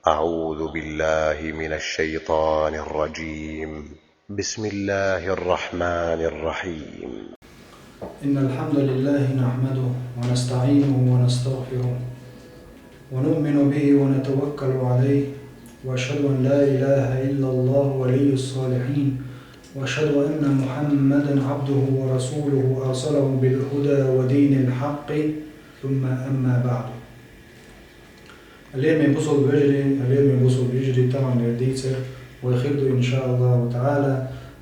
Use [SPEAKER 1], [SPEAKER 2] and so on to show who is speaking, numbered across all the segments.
[SPEAKER 1] أعوذ بالله من الشيطان الرجيم. بسم الله الرحمن الرحيم.
[SPEAKER 2] إن الحمد لله نحمده ونستعينه ونستغفره ونؤمن به ونتوكل عليه، وأشهد أن لا إله إلا الله ولي الصالحين، وأشهد أن محمدا عبده ورسوله أرسله بالهدى ودين الحق، ثم أما بعد. اليوم يبصل بجري طبعا يرديتر ويخردو إن شاء الله تعالى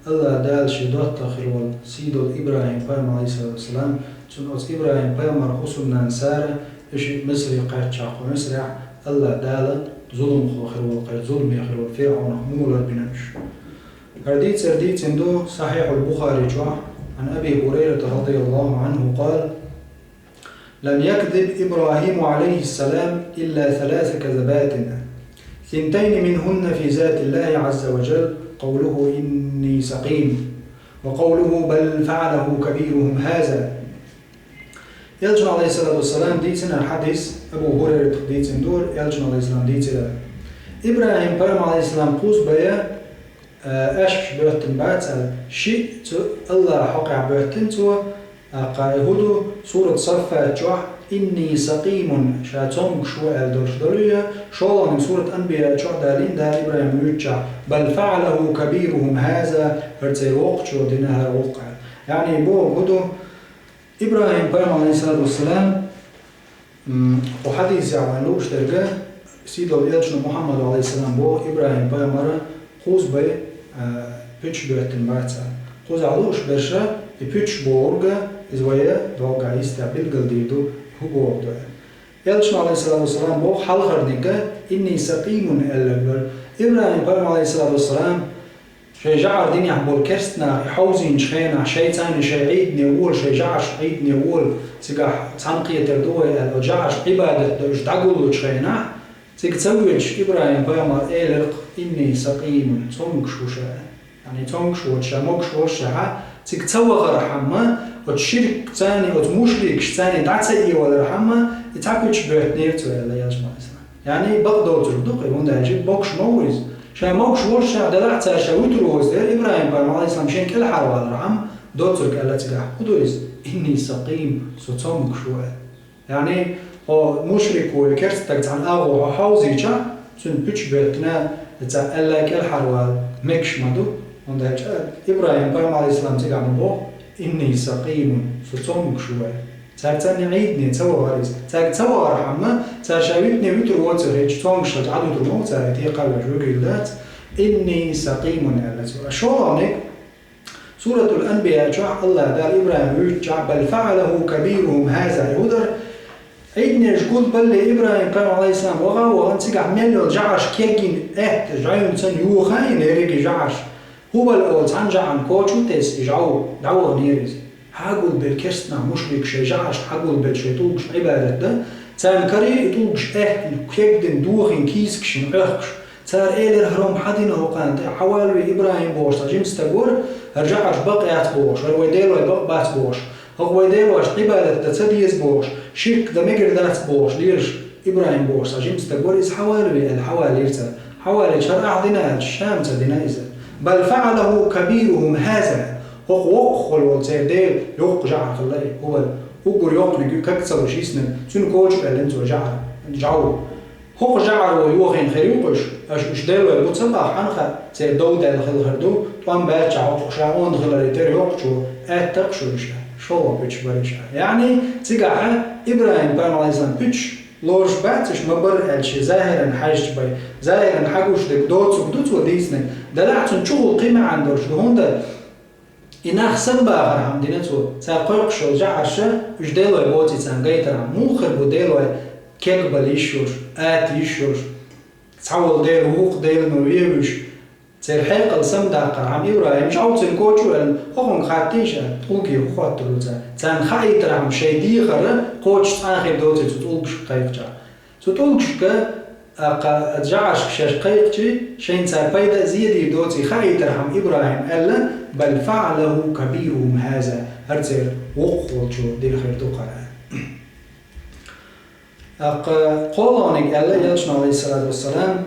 [SPEAKER 2] الله دال شدوت تخير سيدو إبراهيم بيام عليه الصلاة والسلام تون أز إبراهيم بيام رخصنا نسارة إشي مصري قاعد شاق ومسرع الله دال ظلم خير والقيد ظلم يخير والفرعون مولى بناش. هرديت دو صحيح البخاري جوع عن أبي هريرة رضي الله عنه قال: لم يكذب إبراهيم عليه السلام إلا 3 كذبات، 2 منهن في ذات الله عز وجل، قوله إني سقيم، وقوله بل فعله كبيرهم هذا. يلجن عليه الصلاة والسلام ديتنا الحديث أبو هريرة ديتن دور يلجن عليه السلام ديتنا إبراهيم بيام عليه السلام قوس بيا أشش بيوتن باتل شيء الله حقع بيوتن تو قايهدو سورة صفات جوح إني سقيم شاتون شو ألدرش دولية شولا من سورة أنبياء جوح دالين دال إبراهيم يتشع بل فعله كبيرهم هذا هرتي وقت شو دينها وقع. يعني بو هدو إبراهيم بيام عليه الصلاة والسلام وحديث يعملوش ترجع سيدو يلجن محمد عليه السلام بو إبراهيم بيام مرة خوز بي بيتش بيوتن باتل خوز علوش برشا بيتش بورغا إزوايا دوغا يستقبل قلديدو هو بورغا. يلجن عليه الصلاة والسلام بو حلقر نيكا إني سقيم ألبر إبراهيم بيام عليه الصلاة والسلام شي جعر ديني عبول كرستنا حوزين شخينا شي تاني شي عيد نيوول شي جعش عيد نيوول تيقع تنقية تردوه أو جعش عبادة دوش دعقول شخينا تيق تسويش إبراهيم بيام إلق إني سقيم تونك شوشا يعني تونك شوشا موك شوشا تيق تسوغ رحمة وتشرك تاني وتمشرك تاني دعتي ولا رحمة يتعكوش بيت نيرتو يلا يجمع يعني بقدو تردوقي هوندا يجيب بوكش مويز شا موكش ورشا دلعتا شا ويتروز دير إبراهيم بيام عليه السلام شين كل حروال رحم دوترك ألا تقع قدوز إني سقيم سوتومك شوال يعني مشرك والكرس تقتعن أغو وحوزي شا سن بيش بيتنا تا ألا كل حروال مكش مدو هوندا إبراهيم بيام عليه السلام تقع مبو إني سقيم سوتومك شوال تاعتاني عيدني توا غريز توا رحمة تاشاويتني ويتروز ريج تومك شا تعدو ترمو تاعتي قال جوجلات إني سقيم ألا شورانك سورة الأنبياء جاء الله دال إبراهيم يجع بل فعله كبيرهم هذا يهدر عيدني جقول بل إبراهيم قال عليه السلام وغاوة أنتقع مليون جعش كيكين جعيون تن يوخاين يريك جعش هو بالأول تنجع عن كوتشو تيس يجعو دعوه نيريز حاقول بالكرسنا مشرك شي جعش حاقول بالشيطوش عبادة ده تنكري يطوش كيكدن دوخين كيسكشن أخش تار إيلر هروم حدين هوقان حوالي إبراهيم بوش تجيم استقور هرجعش بقيات بوش هرويديلو بقبات بوش هرويديلوش عبادة تسديز بوش شرك دا مقر دات بوش ليرش إبراهيم بوش تجيم استقور إز حوالي الحوالي إرتا حوالي شرع دينا الشام تدينا إذا بل فعله كبيرهم هذا هو وقخل والتير ديل يوق جعر خلاي هو وقر يوقنك ككتسر شيسنا سنو كوش بألنتو جعر جعو هو جعر ويوخين خيوقش اش ديلو البوتسبا حنخا تي دودا الخلردو طان باچا وشاون خلريتر يوقشو اتقشو شو بيتش بريش يعني تيقع ابراهيم بن عليه السلام بيتش لورش باتش مبر الشي ظاهرا حاج باي ظاهرا حاجوش دوت وديسن دلعتن شغل قيمه عندوش هوندا إناخ سنبا غرهم دينتو ساقوقشو جعرشا اش ديلو بوتي تانغيترا موخر بوديلو كيك باليشوش آتيشوش تعول دير ووق دير نويبش ترحيق السمدا قرعم إبراهيم شعوت الكوشو هون خاتيشا تلقي وخوات تلوزا تان خايت رحم شيدي غرا قوش تانخي دوتي تتلقش قيقجا تتلقش كا جعش كشاش قيقجي شين تاقبايدا زيدي دوتي خايت رحم إبراهيم ألا بل فعله كبيرهم هذا هرتر وقوتشو دير خير دوقرا قولونك الله يلشنا عليه الصلاة والسلام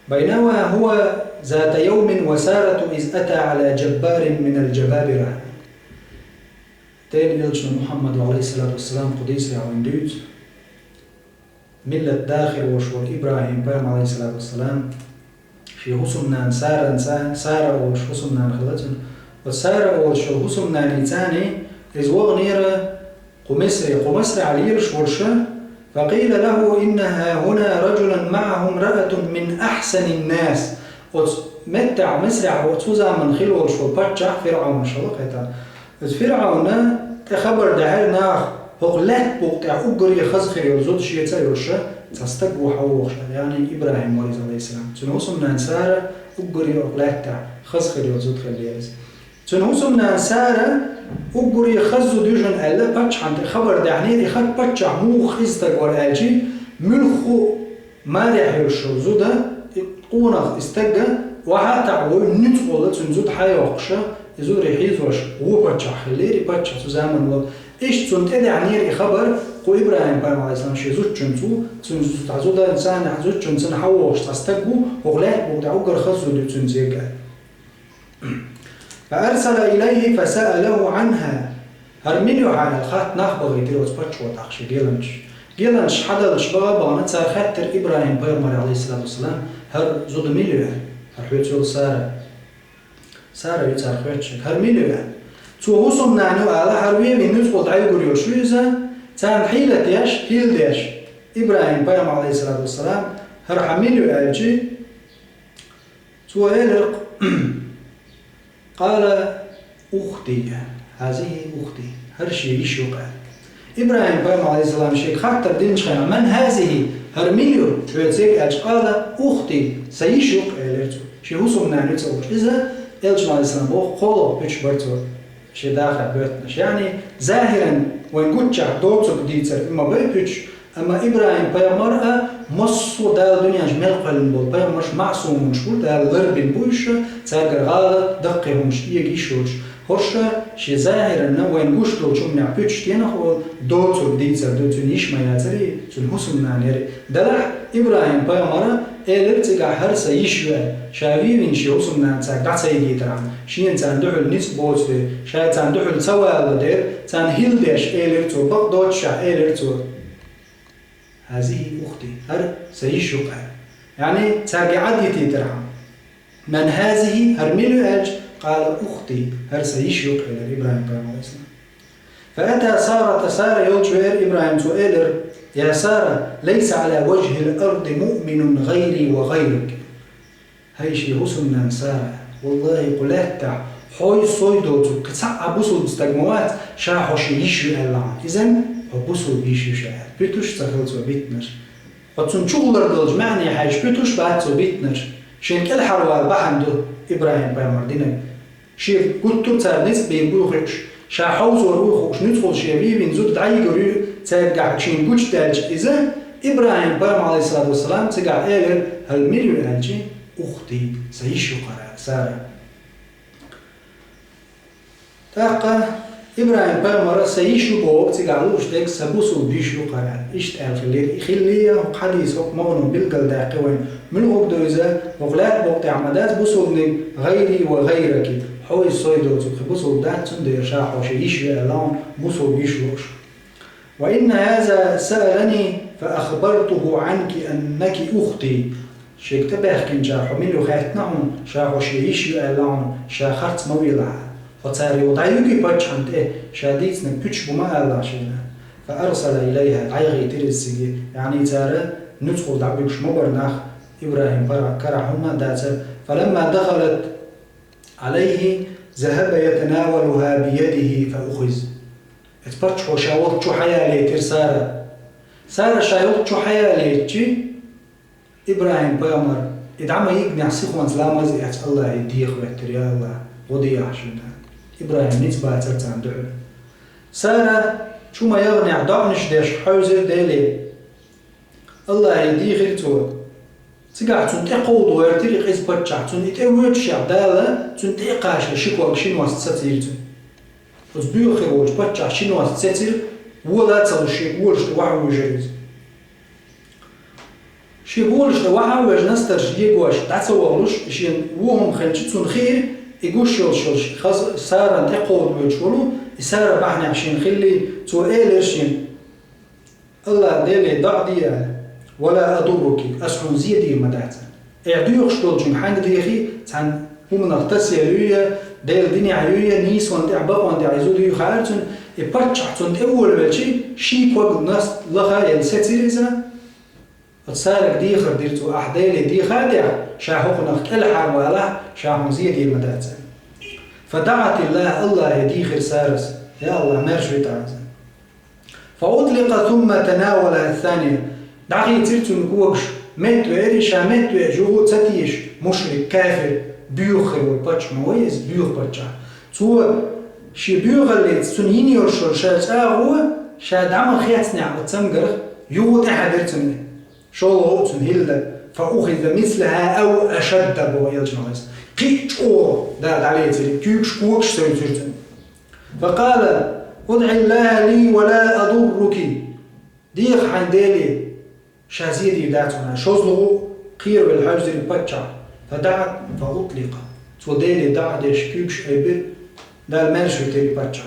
[SPEAKER 2] بينما هو ذات يوم وسارة إذ أتى على جبار من الجبابرة تاني يلشنا محمد عليه الصلاة والسلام قديس يعوين دوت ملة داخل وشور إبراهيم بام عليه الصلاة والسلام في حسنان سارة وش حسنان خلتن وسارة وش حسنان نتاني إذ وغنير قمسر عليه الشورشة فقيل له إنها هنا رجلا معه امرأة من أحسن الناس متع مسرع وتوزع من خلو الشوباتشا فرعون شلقتا فرعون تخبر دهر ناخ هغلات بوقتع أقري خزخر يوزود شيئتا يوشا تستقبو حووخشا يعني إبراهيم عليه السلام تنوصم نانسارة أقري أغلات خزخر يوزود خليز تنوصم نانسارة أقري خزو ديجن ألا باتش عند خبر دعني إخد باتش موخ استقبل أجي ملخو مارح يوشو زودا قونخ استقى وحاتع ونطول تنزود حيوخشا يزود ريحيز وش هو باتش خليري باتش تزامن و إيش تنتدي عني خبر قو إبراهيم بام عليه السلام شيزود جنتو تنزود تعزودا إنسان حزود جنتن حووش تستقبو وغلات بوقتع أقر خزو دي تنزيقا فأرسل إليه فسأله عنها هرميليو على الخات نخبغ يتلوز باتش وطاقشي جيلانش حدلش بغا بغانت سار خاتر إبراهيم بام عليه الصلاة والسلام هر زود ميليو هر حيوتيول سارة يتسار خواتشك هر ميليو تو هوسم نعنو على هرويه من نسخة عيقور يوشويزا تان حيلة ديش هيل ديش إبراهيم بام عليه الصلاة والسلام هر حميليو أجي تو إلق قال أختي هذه أختي هر شيء يشوقها إبراهيم بام عليه السلام شيء خاطر دين شخينا من هذه هرميليو شويتسيك أج قال أختي سيشوق إليرتو شيء هوسم نعنو تسوش إذا إلش عليه السلام بو قولو بيش برتو شيء داخل بيتنش يعني ظاهرا وين قلتش دوتو بديتر إما بيبيتش أما إبراهيم بيامر مصو دال دنيا جمال قلن بول بيامرش معصوم مشهور دال غربين بوش تاقر غالة دقيهمش يجيشوش هرش شي ظاهرا وين قشتو شمنع بيتش تينخو دوتو بديتر دوتو نيش ما ياتري تون حسن نانيري دلح إبراهيم بيامر إلرتقع هرسا يشوى شاويين شي حسن نان تاق دعسا يجيتران شين تان دحل نسبوت دي شاي تان دحل سوال دير تان هيل ديش إلرتو بقدوتشا إلرتو هذه أختي هر سيشوقها يعني ترجع عديتي ترحم من هذه هرميلو أج قال أختي هر سيشوق إلى إبراهيم عليه السلام فأتى سارة يوجوير إبراهيم سؤالر يا سارة ليس على وجه الأرض مؤمن غيري وغيرك هاي شي حسن سارة والله قلتا حوي صيدوتو كتسع بوصل مستقموات شاحو شي يشو الله إذن وبوصل بيشو شاحو بيتوش تخلصو بيتنر وتسون شغلر دلج معني حاج بيتوش باتسو بيتنر شين كل حروال بحندو إبراهيم بامردينك شير قلتو تسارنس بيبوخش شاحوز وروخوش ندخل شيبيبين زود دعيقريو ترجع شين بوش دالج إذا إبراهيم بام عليه الصلاة والسلام تقع إيغر هالميريو الالجي أختي سيشو قرار سارة تاقا إبراهيم بام سيشو بوق تقع لوش ديك سبوسو بيشو قرار إشت ألفلير إخلية وقحديث وقمغنو بالقل داقوين من غبدو إذا وغلات بوق تعمدات بوصو غيري وغيرك حوي الصيدو تبوصو دات تندير شاحو شيشو ألان بوصو بيشوش وإن هذا سألني فأخبرته عنك أنك أختي شيك تباخكن جاحو ميلو خاتنعون شاحو شيشو ألان شاخرت مويلها فتاري وضعيوكي باتشانت شاديتنك بيتش بما ألا شينا فأرسل إليها عيغي ترسي يعني تارى ندخل دعوكش مبرناخ إبراهيم كرحونا داتر فلما دخلت عليه ذهب يتناولها بيده فأخذ اتبرتشو شاولت شو حيالي تر سارة شاولت شو حيالي تشي إبراهيم بامر إدعما يقنع سيخوان سلام زيات الله يديخ ويتر يا الله وضيع شنا إبراهيم نتبع ترتان دعو سارة شو ما يغنع دعنش ديش حوزر ديلي الله يديخ التور تقع تنتقود ويرتري قيس باتشع تنتقود شع دالة تنتقاش شكوك شنواس تساتيرتو وزبيو خيروش باتشع شنواس تساتير ولا تصل الشيء ورش توحو وجريز شي بولش توحى وجنستر يجوش تعسولش شي وهم خلشتون خير يقوش شلش خاص سارة تقود ويشولو سارة بحنا عشان خلي تو إيلرشين الله ديلي ضعدية ولا أضرك أسحن زيدي مدعتا اعدو يخشتول جمحان ديخي تان هم نغتسي لويا ديل ديني عيويا نيس وان دعبق وان دعيزو ديو خارتون يبتشحتون أول بلشي شي كوغ ناس لغا يلساتيريزا تصارك ديخر ديرتو أحدالي ديخر ديع شاهوق نخ الحر ولا شاهون زيدي مدعتا فدعت الله يديخر سارس يا الله مرشوي تعزا فأطلق ثم تناول الثانية دعي تيرتو نكوكش متو إريشا متو جوهو تتيش مشرك كافر بيوخر والباتش مويز بيوخ باتشا تو شي بيوخ اللي تسنيني ورشو شا هو شا دعم خياتني على تسمقر يوغو تحدرتني شو هو تنهيل فأخذ مثلها أو أشد بو يلجنوز قيش أو دا عليه تري كيوكش كوكش سويترتن فقال ادع الله لي ولا أضرك ديخ حندالي شازيدي داتنا شوزلو قير بالحجر البتشع فدعت فأطلق تودالي دعدش كيوكش أيبر دا المرشو تري بتشع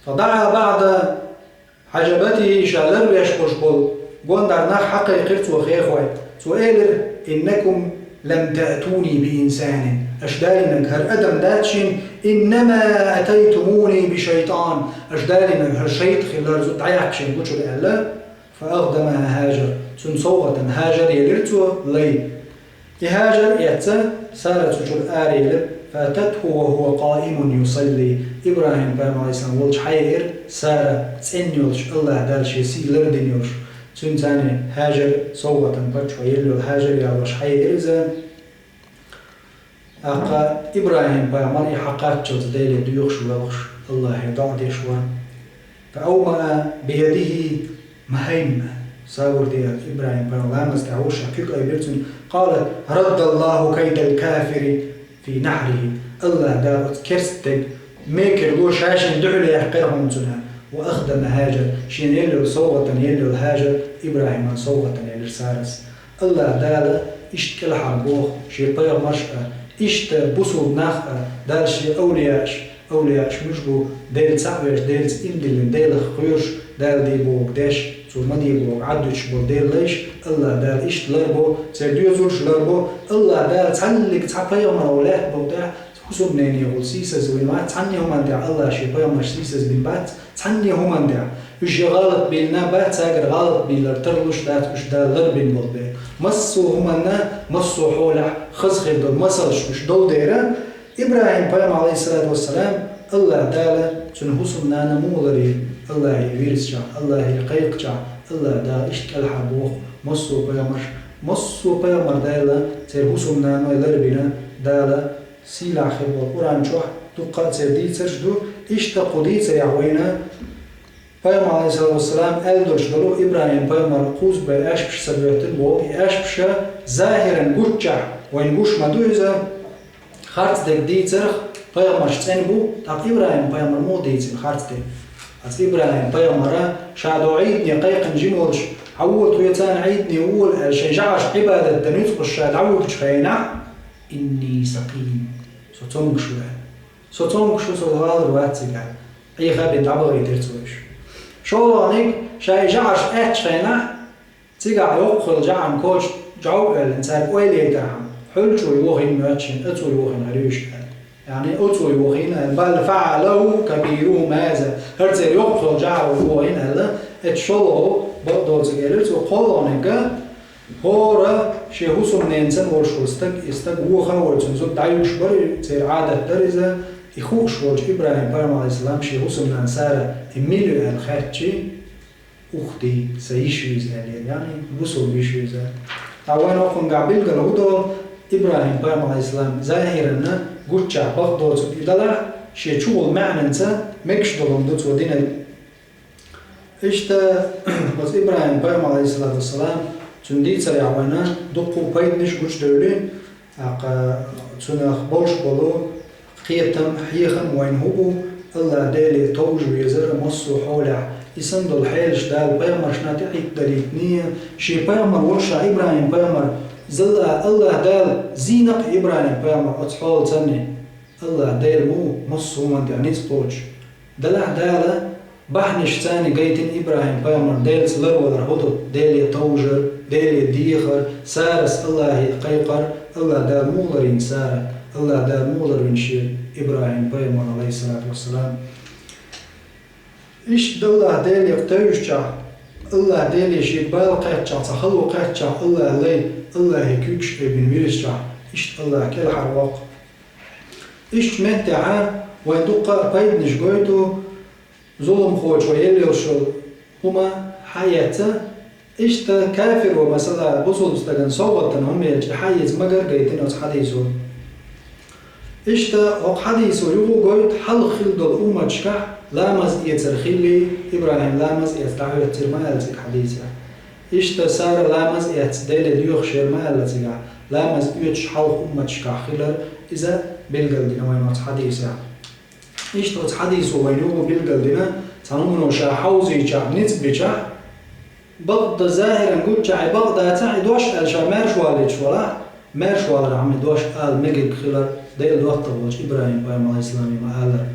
[SPEAKER 2] فدعا بعد حجبته شالر يشقش بول قوان دارنا حقا يقرت وخيخوي سؤالر إنكم لم تأتوني بإنسان أشدالي هر أدم داتشين إنما أتيتموني بشيطان أشدالي هر شيط خلال زود عيحكشين قوشو لألا فأخدمها هاجر تنصوغة هاجر يلرتو لي هاجر يأتى سارة جل آريل فأتته وهو قائم يصلي إبراهيم بام عليه السلام ولش حير سارة تسنيولش الله دالش يسي لردينيولش تنتاني هاجر صوغة بچو يلو هاجر يالوش حير إذا أقا إبراهيم بام عليه حقات جلت ديلي ديوخش ولوخش الله يضع ديشوان فأومأ بيده مهيمة صور ديال إبراهيم بام عليه مستعوش حقيق أيبرتون قال رد الله كيد الكافر في نحره الله دارت كرستك ميكر لو شاشن دعلي يحقرهم تنها وأخدم هاجر شين يلو صوغة يلو هاجر إبراهيم صوغة يلو سارس الله دال إشت كل حربوخ شي طير مشأة إشت بصو ناخة دال شي أولياش مشبو ديل سعويش ديل إندل ديل خيوش دال دي بوك داش ثم دي بوك عدوش بو ديل ليش الله دال إشت لربو سيرديو زولش لربو الله دال تسلك تعطيه مرولات بوداع حسب ناني يقول سيسز وينوات تعني هم دع الله شي مش سيسز بين بات تعني هم دع وش غلط بيننا بات ساجر غلط بيلرترلوش دات وش دا لربين بوداع مصو همنا مصو حولح خزخي دول مصلش وش دول ديرا إبراهيم بيام عليه الصلاة والسلام الله دالا تنهسم نانا مولري الله يويرس الله يقيق الله دا إشت الحبوخ مصو بيامر دالا تنهسم نانا لربنا دالا سيلا خير والقرآن شوح تقا تردي ترشدو إشت قدي تريعوينا بيام عليه الصلاة والسلام ألدرش دلو إبراهيم بيام رقوز بأشبش سبيعتن بو أشبش ظاهرا قجع وين قوش مدوزة خارت دك دي ترخ بيام شتنبو تاق إبراهيم بيام مو ديتين خارت دك أس إبراهيم بيام را شادو عيدني قيقن جيمولش عوت ويتان عيدني أول شجعش عبادة دنيت قشاد عوت شخينا إني سقيم سوتونك شو سوالر واتسيقا أي خابين دعبغ يترتوش شو لانيك شاي جعش خينا تيقع يوقل جعم كوش جعوق الانسان ويلي يتعم حلشو يوغين مواتشين اتو يوغين هريوش يعني اتو يوغين بل فعله كبيرهم هذا هرتي يوقل جعو يوغين هذا اتشلو بقدو تيقالت وقلانيك هورا شيخوسو منينسان ورشو استق ووخا ورشنزو دعيوش بري تير عادة درزة إخوش ورش إبراهيم بارم عليه السلام شيخوسو من أنسارة إميلو الخاتشي أختي سيشويز يعني بوسو بيشويز أولا وقن قابل قلودو إبراهيم بارم عليه السلام ظاهرنا قوتشا بغدو تبدلا شيخوال معنى انسا مكش دولون دوت ودينا إشتا بس إبراهيم بارم عليه الصلاة والسلام تندي تسرع وانا دقو بايدنش قوش دولين تنخ بوش بلو قيتم حيخم وين هبو الله دالي توج ويزر مصو حولع يسندو الحيلش دال بيامر شناتي عيد دليتنية شي بيامر ورشا إبراهيم بيامر زلا الله دال زينق إبراهيم بيامر أتحول تاني الله دال مو مصو من تعنيس بوش دلح دالا بحنش تاني قيتين إبراهيم بيامر دال سلر ولا هدو دال يتوجر دال يديخر سارس الله قيقر الله دال مولرين سارة الله دال مولرين شير إبراهيم بيامر عليه الصلاة والسلام إيش دلله دال يقتوجع الله دال يشيك بال قيتشع تخلو قيتشع الله لي الله يكوكش ابن ميرسشع إيش الله كل حرواق إيش متعا وين دقة بيد نشجويتو ظلم خوش ويلي وشل هما حياته إيش كافر ومثلا بصل استجن صوت هم يجي حيز مجر جيتين أو حديثه إيش تا حديثه يقول قلت حل خلد الأمة شكح لامز يترخيلي إبراهيم لامز يتدعو يترمال تك حديثه إيش تا سار لامز يتدل ديوخ شرمال تك لامز يتش حل أمة شكح خلر إذا بلقل دينا وين حديثه إيش تا حديثه وينوه بلقل دينا تنمنو شا حوزي شا نتبي شا بغض ظاهرا نقول شا بغض تاعي دوش قال شا مارش والد ولا مارش والد عمي دوش قال مجد خلر ديل وقت وجه إبراهيم بيام عليه السلام ما قال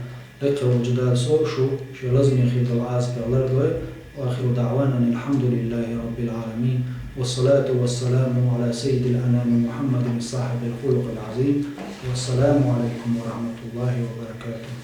[SPEAKER 2] لقوا الجدال سوء شو لازم يخيط العاز في الأرض وآخر دعوانا الحمد لله رب العالمين والصلاة والسلام على سيد الأنام محمد صاحب الخلق العظيم والسلام عليكم ورحمة الله وبركاته.